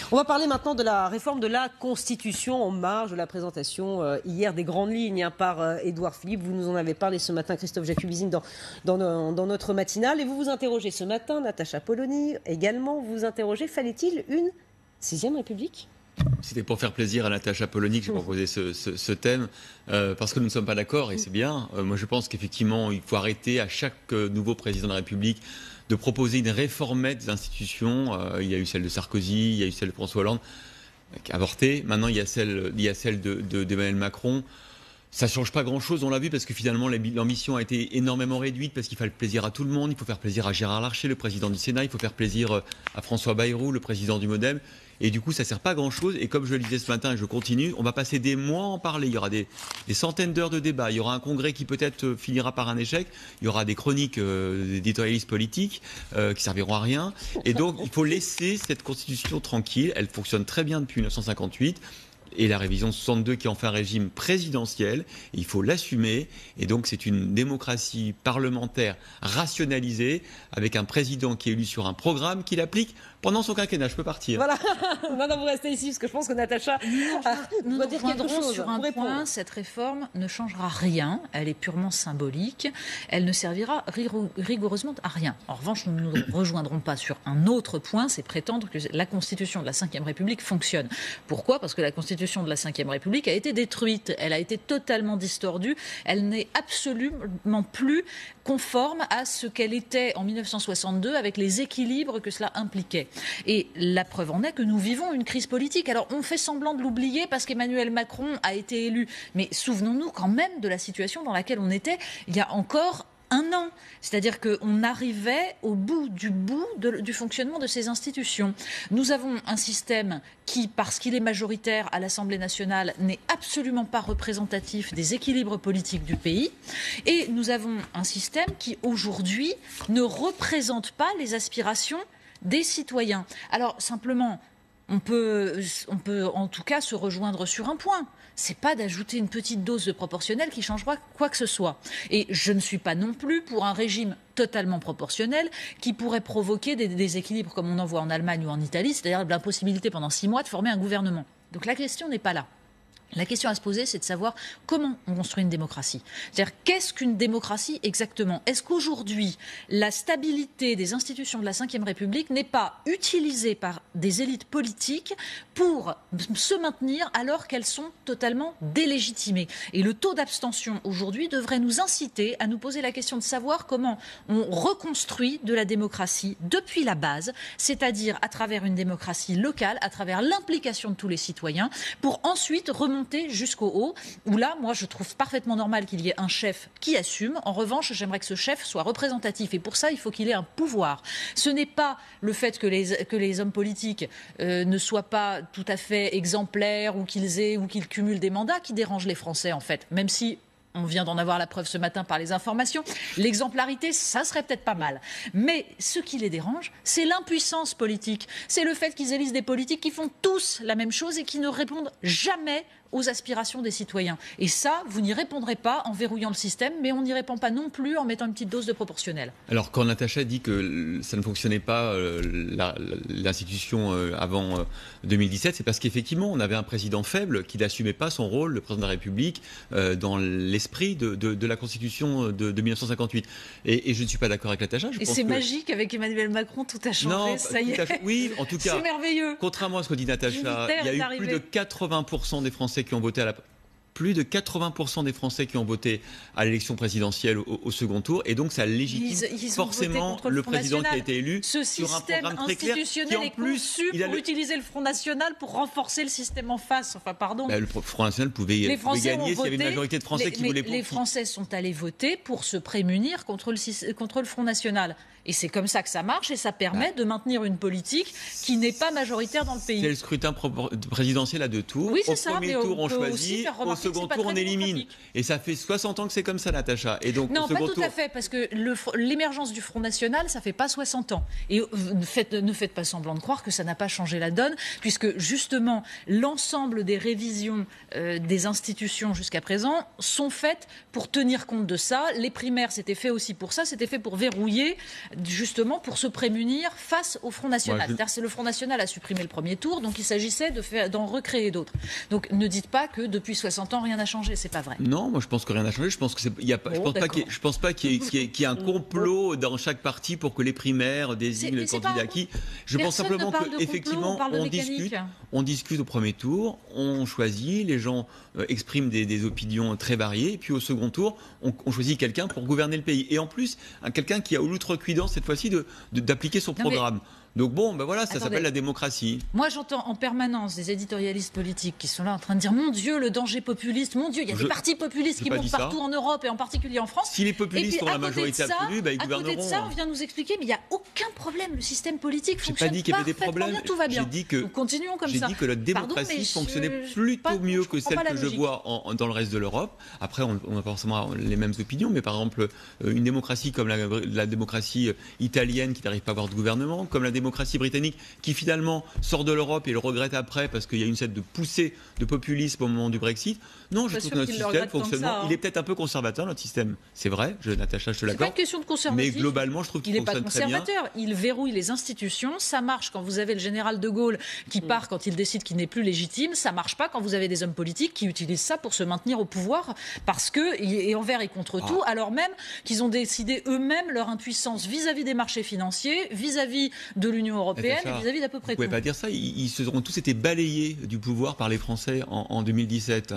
On va parler maintenant de la réforme de la Constitution en marge de la présentation hier des grandes lignes par Édouard Philippe. Vous nous en avez parlé ce matin, Christophe Jacubizine, dans notre matinale. Et vous vous interrogez ce matin, Natacha Polony également, vous vous interrogez, fallait-il une 6e République ? C'était pour faire plaisir à Natacha Polony que j'ai proposé ce thème, parce que nous ne sommes pas d'accord, et c'est bien. Moi, je pense qu'effectivement, il faut arrêter à chaque nouveau président de la République de proposer une réformette des institutions. Il y a eu celle de Sarkozy, il y a eu celle de François Hollande, qui a avorté. Maintenant, il y a celle d'Emmanuel Macron. Ça ne change pas grand-chose, on l'a vu, parce que finalement, l'ambition a été énormément réduite, parce qu'il faut faire plaisir à tout le monde. Il faut faire plaisir à Gérard Larcher, le président du Sénat. Il faut faire plaisir à François Bayrou, le président du MoDem. Et du coup, ça ne sert pas à grand-chose. Et comme je le disais ce matin, et je continue, on va passer des mois à en parler. Il y aura des centaines d'heures de débat. Il y aura un congrès qui peut-être finira par un échec. Il y aura des chroniques d'éditorialistes politiques qui serviront à rien. Et donc, il faut laisser cette Constitution tranquille. Elle fonctionne très bien depuis 1958. Et la révision 62 qui en fait un régime présidentiel, il faut l'assumer. Et donc c'est une démocratie parlementaire rationalisée, avec un président qui est élu sur un programme qu'il applique pendant son quinquennat. Je peux partir. Voilà, maintenant vous restez ici, parce que je pense que Natacha nous doit dire quelque chose. Sur un point, cette réforme ne changera rien, elle est purement symbolique, elle ne servira rigoureusement à rien. En revanche, nous ne nous rejoindrons pas sur un autre point, c'est prétendre que la Constitution de la Ve République fonctionne. Pourquoi ? Parce que la Constitution de la Ve République a été détruite, elle a été totalement distordue, elle n'est absolument plus conforme à ce qu'elle était en 1962 avec les équilibres que cela impliquait. Et la preuve en est que nous vivons une crise politique. Alors on fait semblant de l'oublier parce qu'Emmanuel Macron a été élu, mais souvenons-nous quand même de la situation dans laquelle on était il y a encore un an. C'est-à-dire qu'on arrivait au bout du fonctionnement de ces institutions. Nous avons un système qui, parce qu'il est majoritaire à l'Assemblée nationale, n'est absolument pas représentatif des équilibres politiques du pays. Et nous avons un système qui, aujourd'hui, ne représente pas les aspirations des citoyens. Alors, simplement, on peut en tout cas se rejoindre sur un point. C'est pas d'ajouter une petite dose de proportionnel qui changera quoi que ce soit. Et je ne suis pas non plus pour un régime totalement proportionnel qui pourrait provoquer des déséquilibres comme on en voit en Allemagne ou en Italie, c'est-à-dire l'impossibilité pendant 6 mois de former un gouvernement. Donc la question n'est pas là. La question à se poser, c'est de savoir comment on construit une démocratie. C'est-à-dire, qu'est-ce qu'une démocratie exactement ? Est-ce qu'aujourd'hui, la stabilité des institutions de la Ve République n'est pas utilisée par des élites politiques pour se maintenir alors qu'elles sont totalement délégitimées ? Et le taux d'abstention aujourd'hui devrait nous inciter à nous poser la question de savoir comment on reconstruit de la démocratie depuis la base, c'est-à-dire à travers une démocratie locale, à travers l'implication de tous les citoyens, pour ensuite remonter jusqu'au haut, où là, moi, je trouve parfaitement normal qu'il y ait un chef qui assume. En revanche, j'aimerais que ce chef soit représentatif. Et pour ça, il faut qu'il ait un pouvoir. Ce n'est pas le fait que les hommes politiques ne soient pas tout à fait exemplaires ou qu'ils cumulent des mandats qui dérange les Français, en fait. Même si on vient d'en avoir la preuve ce matin par les informations. L'exemplarité, ça serait peut-être pas mal. Mais ce qui les dérange, c'est l'impuissance politique. C'est le fait qu'ils élisent des politiques qui font tous la même chose et qui ne répondent jamais aux aspirations des citoyens. Et ça, vous n'y répondrez pas en verrouillant le système, mais on n'y répond pas non plus en mettant une petite dose de proportionnel. Alors, quand Natacha dit que ça ne fonctionnait pas, l'institution avant 2017, c'est parce qu'effectivement, on avait un président faible qui n'assumait pas son rôle, le président de la République, dans l'esprit de la Constitution de 1958. Et je ne suis pas d'accord avec Natacha. Et c'est magique, avec Emmanuel Macron, tout a changé, non, ça y est. Oui, en tout cas, c'est merveilleux. Contrairement à ce que dit Natacha, il y a eu plus de 80% des Français qui ont voté plus de 80% des Français qui ont voté à l'élection présidentielle au second tour, et donc ça légitime forcément le président qui a été élu sur un programme très clair. Ce système institutionnel est conçu pour utiliser le Front National pour renforcer le système en face. Enfin, pardon. Le Front National pouvait gagner s'il y avait une majorité de Français qui voulaient. Les Français sont allés voter pour se prémunir contre le Front National. Et c'est comme ça que ça marche, et ça permet de maintenir une politique qui n'est pas majoritaire dans le pays. C'est le scrutin présidentiel à 2 tours. Oui, c'est au ça, premier mais tour, on choisit. Aussi faire remarquer second tour, on élimine. Et ça fait 60 ans que c'est comme ça, Natacha. Et donc, non, pas tout à fait, parce que l'émergence du Front National, ça fait pas 60 ans. Et ne faites pas semblant de croire que ça n'a pas changé la donne, puisque justement, l'ensemble des révisions des institutions jusqu'à présent sont faites pour tenir compte de ça. Les primaires, c'était fait aussi pour ça, c'était fait pour verrouiller, justement, pour se prémunir face au Front National. C'est-à-dire que le Front National a supprimé le premier tour, donc il s'agissait d'en recréer d'autres. Donc ne dites pas que depuis 60 ans, rien n'a changé, c'est pas vrai. Non, moi je pense que rien n'a changé. Je pense que je pense pas qu'il y ait un complot dans chaque parti pour que les primaires désignent le candidat qui. Je pense simplement qu'effectivement on discute au premier tour, on choisit, les gens expriment des opinions très variées, et puis au second tour, on choisit quelqu'un pour gouverner le pays. Et en plus, quelqu'un qui a l'outrecuidance cette fois-ci d'appliquer son programme. Donc bon, ben voilà, ça s'appelle la démocratie. Moi, j'entends en permanence des éditorialistes politiques qui sont là en train de dire « Mon Dieu, le danger populiste, mon Dieu, il y a des partis populistes qui montent partout en Europe et en particulier en France. » Si les populistes ont la majorité absolue, ils gouverneront. À côté de ça, on vient nous expliquer « Mais il n'y a aucun problème, le système politique fonctionne parfaitement bien, tout va bien. » Donc continuons comme ça. J'ai dit que la démocratie fonctionnait plutôt mieux que celle que je vois dans le reste de l'Europe. Après, on n'a pas forcément les mêmes opinions, mais par exemple, une démocratie comme la démocratie italienne qui n'arrive pas à avoir de gouvernement, comme la démocratie britannique qui finalement sort de l'Europe et le regrette après parce qu'il y a une sorte de poussée de populisme au moment du Brexit. Non, je trouve que notre système fonctionne. Il est peut-être un peu conservateur, notre système. C'est vrai, Natacha, je te l'accorde. C'est pas une question de conservatisme. Mais globalement, je trouve qu'il fonctionne très bien. Il n'est pas conservateur. Il verrouille les institutions. Ça marche quand vous avez le général de Gaulle qui part quand il décide qu'il n'est plus légitime. Ça marche pas quand vous avez des hommes politiques qui utilisent ça pour se maintenir au pouvoir parce que et envers et contre tout, alors même qu'ils ont décidé eux-mêmes leur impuissance vis-à-vis des marchés financiers, vis-à-vis de l'Union européenne et vis-à-vis d'à peu près tout. Vous ne pouvez pas dire ça. Ils se seront tous été balayés du pouvoir par les Français en 2017.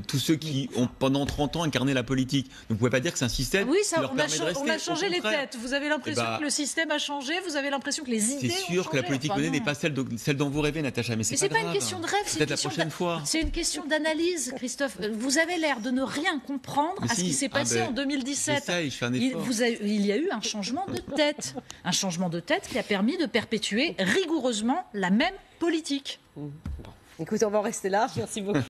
Tous ceux qui ont pendant 30 ans incarné la politique. Vous ne pouvez pas dire que c'est un système qui leur permet de rester. On a changé les têtes. Vous avez l'impression que le système a changé. Vous avez l'impression que les idées ont changé. C'est sûr que la politique menée n'est pas celle dont vous rêvez, Natacha. Mais c'est pas une question de rêve. Peut-être la prochaine fois. C'est une question d'analyse, Christophe. Vous avez l'air de ne rien comprendre à ce qui s'est passé en 2017. Je fais un effort. Il y a eu un changement de tête. Un changement de tête qui a permis de perpétuer rigoureusement la même politique. Bon. Écoutez, on va en rester là. Merci beaucoup.